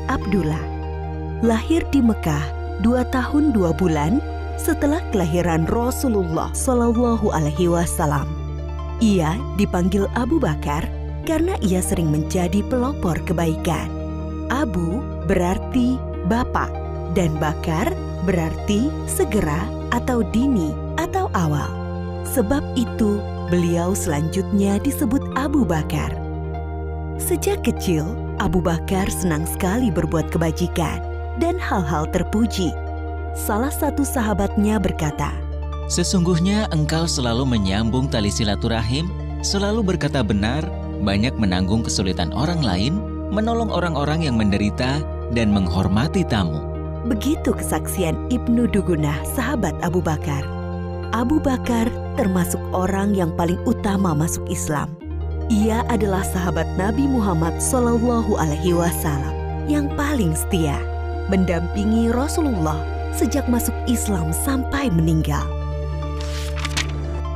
Abdullah. Lahir di Mekah 2 tahun 2 bulan setelah kelahiran Rasulullah Shallallahu Alaihi Wasallam. Ia dipanggil Abu Bakar karena ia sering menjadi pelopor kebaikan. Abu berarti bapak dan bakar berarti segera atau dini atau awal. Sebab itu beliau selanjutnya disebut Abu Bakar. Sejak kecil, Abu Bakar senang sekali berbuat kebajikan dan hal-hal terpuji. Salah satu sahabatnya berkata, "Sesungguhnya engkau selalu menyambung tali silaturahim, selalu berkata benar, banyak menanggung kesulitan orang lain, menolong orang-orang yang menderita, dan menghormati tamu." Begitu kesaksian Ibnu Dugunah, sahabat Abu Bakar. Abu Bakar termasuk orang yang paling utama masuk Islam. Ia adalah sahabat Nabi Muhammad SAW yang paling setia, mendampingi Rasulullah sejak masuk Islam sampai meninggal.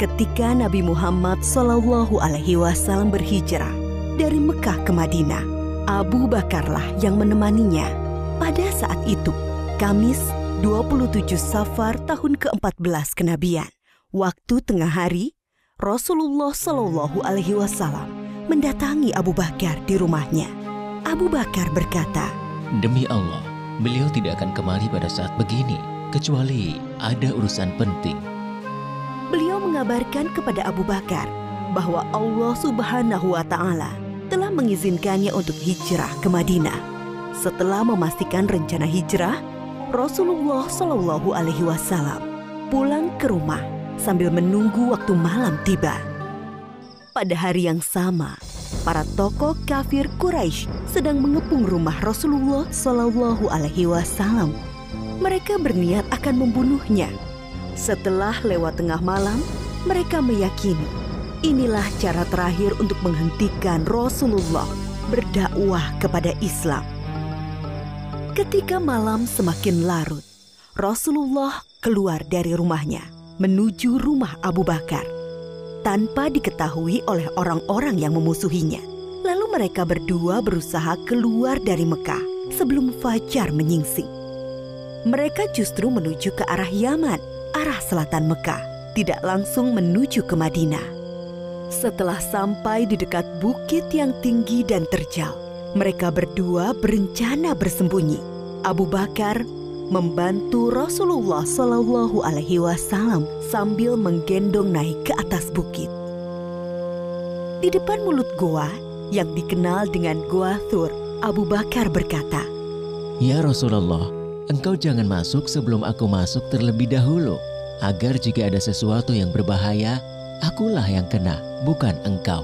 Ketika Nabi Muhammad SAW berhijrah dari Mekah ke Madinah, Abu Bakarlah yang menemaninya. Pada saat itu, Kamis 27 Safar tahun ke-14 kenabian, waktu tengah hari, Rasulullah SAW mendatangi Abu Bakar di rumahnya. Abu Bakar berkata, "Demi Allah, beliau tidak akan kemari pada saat begini, kecuali ada urusan penting." Beliau mengabarkan kepada Abu Bakar bahwa Allah Subhanahu wa Ta'ala telah mengizinkannya untuk hijrah ke Madinah. Setelah memastikan rencana hijrah, Rasulullah SAW pulang ke rumah sambil menunggu waktu malam tiba. Pada hari yang sama, para tokoh kafir Quraisy sedang mengepung rumah Rasulullah SAW. Mereka berniat akan membunuhnya. Setelah lewat tengah malam, mereka meyakini inilah cara terakhir untuk menghentikan Rasulullah berdakwah kepada Islam. Ketika malam semakin larut, Rasulullah keluar dari rumahnya menuju rumah Abu Bakar tanpa diketahui oleh orang-orang yang memusuhinya. Lalu mereka berdua berusaha keluar dari Mekah sebelum fajar menyingsing. Mereka justru menuju ke arah Yaman, arah selatan Mekah, tidak langsung menuju ke Madinah. Setelah sampai di dekat bukit yang tinggi dan terjal, mereka berdua berencana bersembunyi. Abu Bakar membantu Rasulullah SAW sambil menggendong naik ke atas bukit. Di depan mulut goa yang dikenal dengan Goa Thur, Abu Bakar berkata, "Ya Rasulullah, engkau jangan masuk sebelum aku masuk terlebih dahulu, agar jika ada sesuatu yang berbahaya, akulah yang kena, bukan engkau."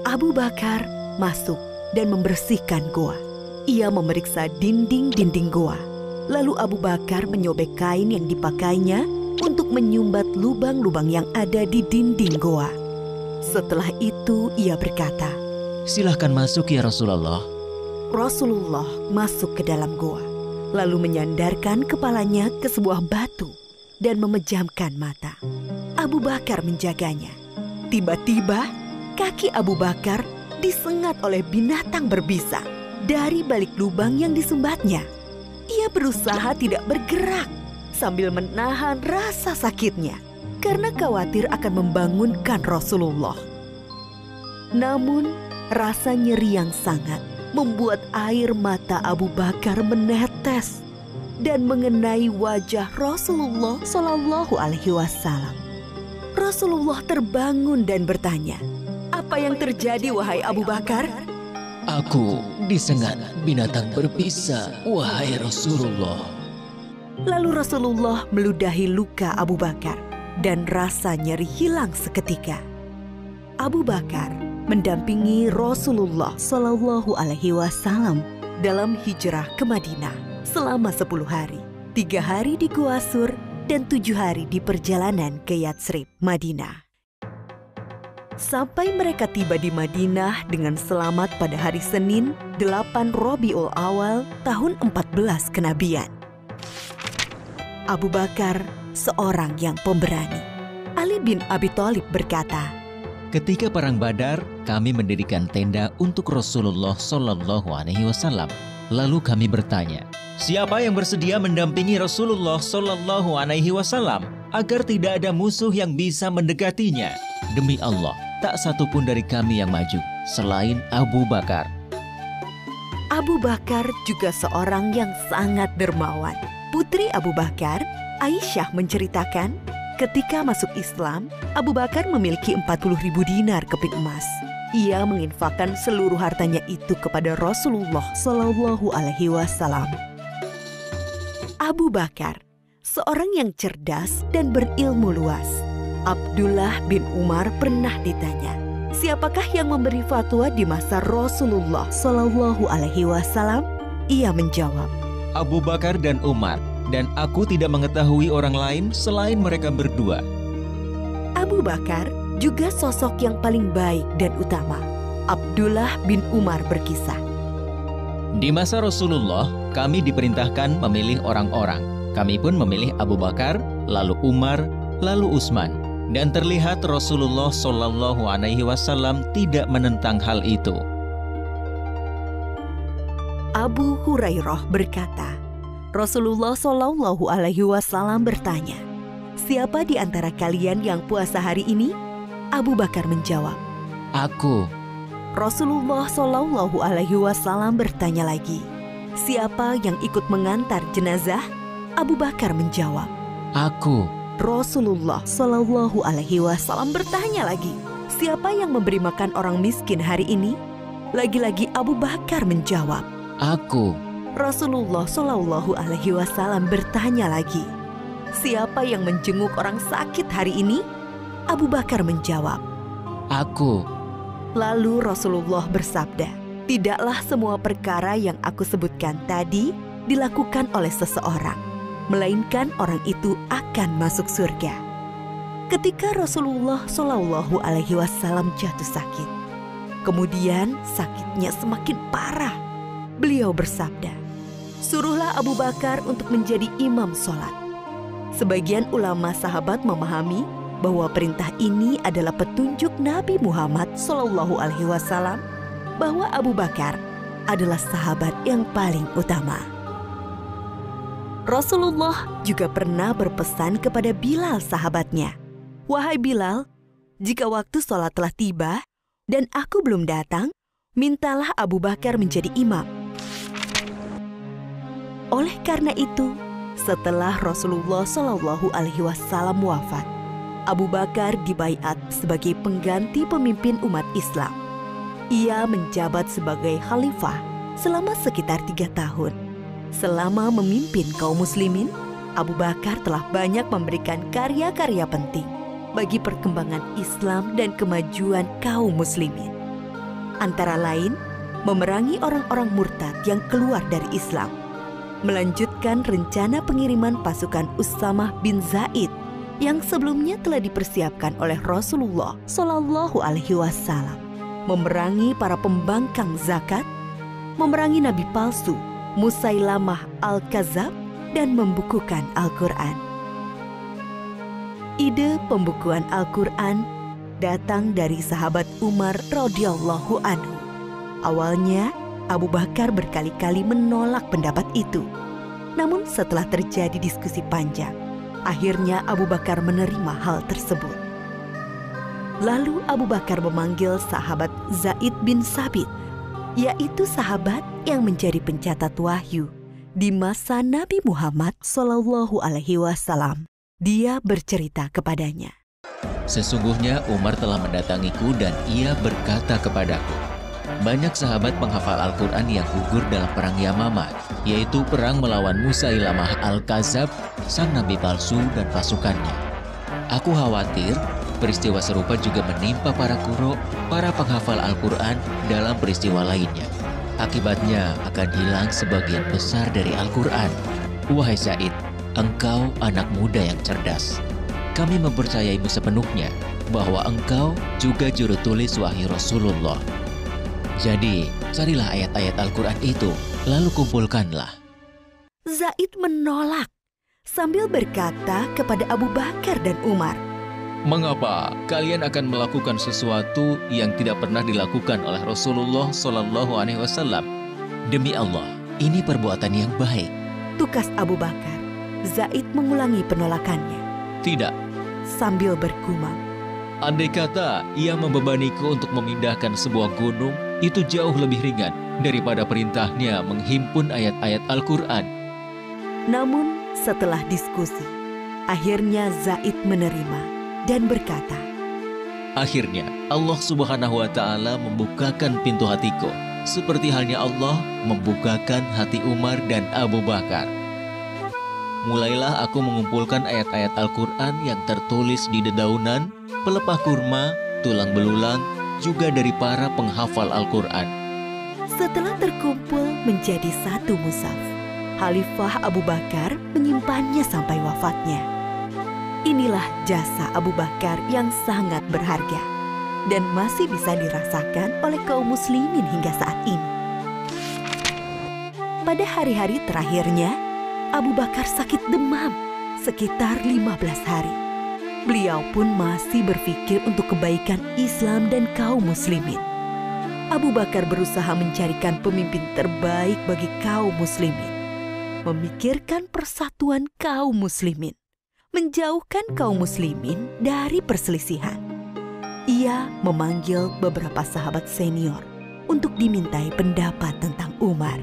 Abu Bakar masuk dan membersihkan goa. Ia memeriksa dinding-dinding goa. Lalu Abu Bakar menyobek kain yang dipakainya untuk menyumbat lubang-lubang yang ada di dinding goa. Setelah itu ia berkata, "Silahkan masuk ya Rasulullah." Rasulullah masuk ke dalam goa, lalu menyandarkan kepalanya ke sebuah batu dan memejamkan mata. Abu Bakar menjaganya. Tiba-tiba kaki Abu Bakar disengat oleh binatang berbisa dari balik lubang yang disumbatnya. Ia berusaha tidak bergerak sambil menahan rasa sakitnya karena khawatir akan membangunkan Rasulullah. Namun rasa nyeri yang sangat membuat air mata Abu Bakar menetes dan mengenai wajah Rasulullah SAW. Rasulullah terbangun dan bertanya, "Apa yang terjadi, wahai Abu Bakar?" "Aku disengat binatang berbisa, wahai Rasulullah." Lalu Rasulullah meludahi luka Abu Bakar dan rasa nyeri hilang seketika. Abu Bakar mendampingi Rasulullah SAW dalam hijrah ke Madinah selama 10 hari, 3 hari di Gua Sur dan 7 hari di perjalanan ke Yatsrib, Madinah. Sampai mereka tiba di Madinah dengan selamat pada hari Senin 8 Rabiul Awal tahun 14 kenabian. Abu Bakar seorang yang pemberani. Ali bin Abi Thalib berkata, "Ketika perang Badar, kami mendirikan tenda untuk Rasulullah SAW. Lalu kami bertanya, siapa yang bersedia mendampingi Rasulullah Shallallahu Alaihi Wasallam agar tidak ada musuh yang bisa mendekatinya? Demi Allah, tak satu pun dari kami yang maju selain Abu Bakar. Abu Bakar juga seorang yang sangat dermawan. Putri Abu Bakar, Aisyah menceritakan, ketika masuk Islam, Abu Bakar memiliki 40.000 dinar keping emas. Ia menginfakkan seluruh hartanya itu kepada Rasulullah Shallallahu Alaihi Wasallam. Abu Bakar, seorang yang cerdas dan berilmu luas. Abdullah bin Umar pernah ditanya, siapakah yang memberi fatwa di masa Rasulullah Shallallahu Alaihi Wasallam? Ia menjawab, Abu Bakar dan Umar, dan aku tidak mengetahui orang lain selain mereka berdua. Abu Bakar juga sosok yang paling baik dan utama. Abdullah bin Umar berkisah, di masa Rasulullah, kami diperintahkan memilih orang-orang. Kami pun memilih Abu Bakar, lalu Umar, lalu Utsman. Dan terlihat Rasulullah Shallallahu Alaihi Wasallam tidak menentang hal itu. Abu Hurairah berkata, Rasulullah Shallallahu Alaihi Wasallam bertanya, siapa di antara kalian yang puasa hari ini? Abu Bakar menjawab, aku. Rasulullah Shallallahu Alaihi Wasallam bertanya lagi, siapa yang ikut mengantar jenazah? Abu Bakar menjawab, aku. Rasulullah Shallallahu Alaihi Wasallam bertanya lagi, siapa yang memberi makan orang miskin hari ini? Lagi-lagi Abu Bakar menjawab, aku. Rasulullah Shallallahu Alaihi Wasallam bertanya lagi, siapa yang menjenguk orang sakit hari ini? Abu Bakar menjawab, aku. Lalu Rasulullah bersabda, tidaklah semua perkara yang aku sebutkan tadi dilakukan oleh seseorang, melainkan orang itu akan masuk surga. Ketika Rasulullah Shallallahu Alaihi Wasallam jatuh sakit, kemudian sakitnya semakin parah, beliau bersabda, suruhlah Abu Bakar untuk menjadi imam sholat. Sebagian ulama sahabat memahami bahwa perintah ini adalah petunjuk Nabi Muhammad Shallallahu Alaihi Wasallam bahwa Abu Bakar adalah sahabat yang paling utama. Rasulullah juga pernah berpesan kepada Bilal sahabatnya, wahai Bilal, jika waktu sholat telah tiba dan aku belum datang, mintalah Abu Bakar menjadi imam. Oleh karena itu, setelah Rasulullah Shallallahu Alaihi Wasallam wafat, Abu Bakar dibaiat sebagai pengganti pemimpin umat Islam. Ia menjabat sebagai khalifah selama sekitar 3 tahun. Selama memimpin kaum muslimin, Abu Bakar telah banyak memberikan karya-karya penting bagi perkembangan Islam dan kemajuan kaum muslimin. Antara lain, memerangi orang-orang murtad yang keluar dari Islam, melanjutkan rencana pengiriman pasukan Usamah bin Zaid yang sebelumnya telah dipersiapkan oleh Rasulullah Shallallahu Alaihi Wasallam, memerangi para pembangkang zakat, memerangi nabi palsu Musailamah al-Kadzab, dan membukukan Al-Quran. Ide pembukuan Al-Quran datang dari sahabat Umar radhiyallahu anhu. Awalnya, Abu Bakar berkali-kali menolak pendapat itu. Namun setelah terjadi diskusi panjang, akhirnya Abu Bakar menerima hal tersebut. Lalu Abu Bakar memanggil sahabat Zaid bin Sabit, yaitu sahabat yang menjadi pencatat wahyu di masa Nabi Muhammad Shallallahu Alaihi Wasallam. Dia bercerita kepadanya, sesungguhnya Umar telah mendatangiku dan ia berkata kepadaku, banyak sahabat penghafal Al-Quran yang gugur dalam perang Yamamah, yaitu perang melawan Musailamah al-Kadzab, sang nabi palsu dan pasukannya. Aku khawatir peristiwa serupa juga menimpa para qurra, para penghafal Al-Quran dalam peristiwa lainnya. Akibatnya akan hilang sebagian besar dari Al-Quran. Wahai Zaid, engkau anak muda yang cerdas. Kami mempercayaimu sepenuhnya bahwa engkau juga juru tulis wahyu Rasulullah. Jadi, carilah ayat-ayat Al-Quran itu, lalu kumpulkanlah. Zaid menolak sambil berkata kepada Abu Bakar dan Umar, mengapa kalian akan melakukan sesuatu yang tidak pernah dilakukan oleh Rasulullah Shallallahu Alaihi Wasallam? Demi Allah, Ini perbuatan yang baik. Tukas Abu Bakar. Zaid mengulangi penolakannya Tidak, sambil bergumam. andai kata ia membebaniku untuk memindahkan sebuah gunung, itu jauh lebih ringan daripada perintahnya menghimpun ayat-ayat Al-Quran. Namun setelah diskusi, akhirnya Zaid menerima dan berkata, Akhirnya Allah Subhanahu wa Ta'ala membukakan pintu hatiku, seperti halnya Allah membukakan hati Umar dan Abu Bakar. Mulailah aku mengumpulkan ayat-ayat Al-Quran yang tertulis di dedaunan, pelepah kurma, tulang belulang, juga dari para penghafal Al-Quran. Setelah terkumpul menjadi satu mushaf, Khalifah Abu Bakar menyimpannya sampai wafatnya. Inilah jasa Abu Bakar yang sangat berharga dan masih bisa dirasakan oleh kaum muslimin hingga saat ini. Pada hari-hari terakhirnya, Abu Bakar sakit demam sekitar 15 hari. Beliau pun masih berpikir untuk kebaikan Islam dan kaum muslimin. Abu Bakar berusaha mencarikan pemimpin terbaik bagi kaum muslimin, memikirkan persatuan kaum muslimin, menjauhkan kaum muslimin dari perselisihan. Ia memanggil beberapa sahabat senior untuk dimintai pendapat tentang Umar.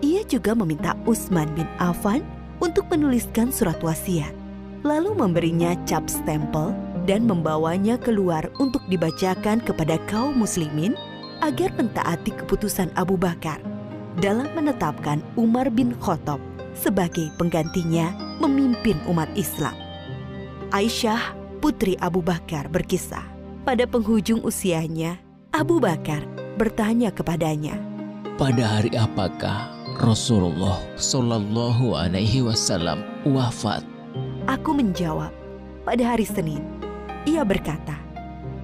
Ia juga meminta Utsman bin Affan untuk menuliskan surat wasiat, lalu memberinya cap stempel dan membawanya keluar untuk dibacakan kepada kaum muslimin agar mentaati keputusan Abu Bakar dalam menetapkan Umar bin Khattab sebagai penggantinya memimpin umat Islam. Aisyah, putri Abu Bakar, berkisah, pada penghujung usianya, Abu Bakar bertanya kepadanya, Pada hari apakah Rasulullah Shallallahu Alaihi Wasallam wafat? Aku menjawab, pada hari Senin. Ia berkata,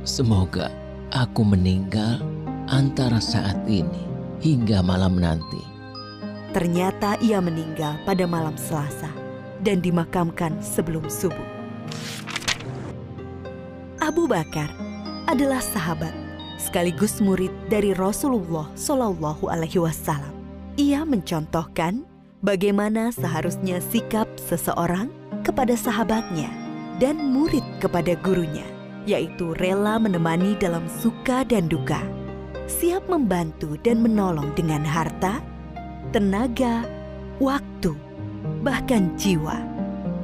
Semoga aku meninggal antara saat ini hingga malam nanti. ternyata ia meninggal pada malam Selasa dan dimakamkan sebelum subuh. Abu Bakar adalah sahabat sekaligus murid dari Rasulullah Shallallahu Alaihi Wasallam. Ia mencontohkan bagaimana seharusnya sikap seseorang kepada sahabatnya dan murid kepada gurunya, yaitu rela menemani dalam suka dan duka, siap membantu dan menolong dengan harta, tenaga, waktu, bahkan jiwa,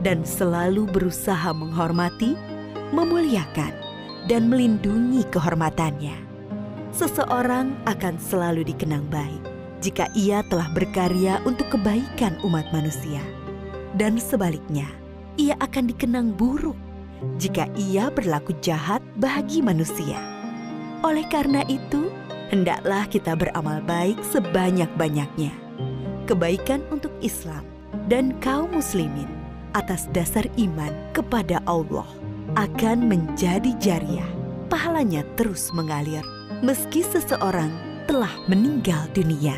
dan selalu berusaha menghormati, memuliakan, dan melindungi kehormatannya. Seseorang akan selalu dikenang baik jika ia telah berkarya untuk kebaikan umat manusia. Dan sebaliknya, ia akan dikenang buruk jika ia berlaku jahat bagi manusia. Oleh karena itu, hendaklah kita beramal baik sebanyak-banyaknya. Kebaikan untuk Islam dan kaum muslimin atas dasar iman kepada Allah akan menjadi jariah. Pahalanya terus mengalir meski seseorang telah meninggal dunia.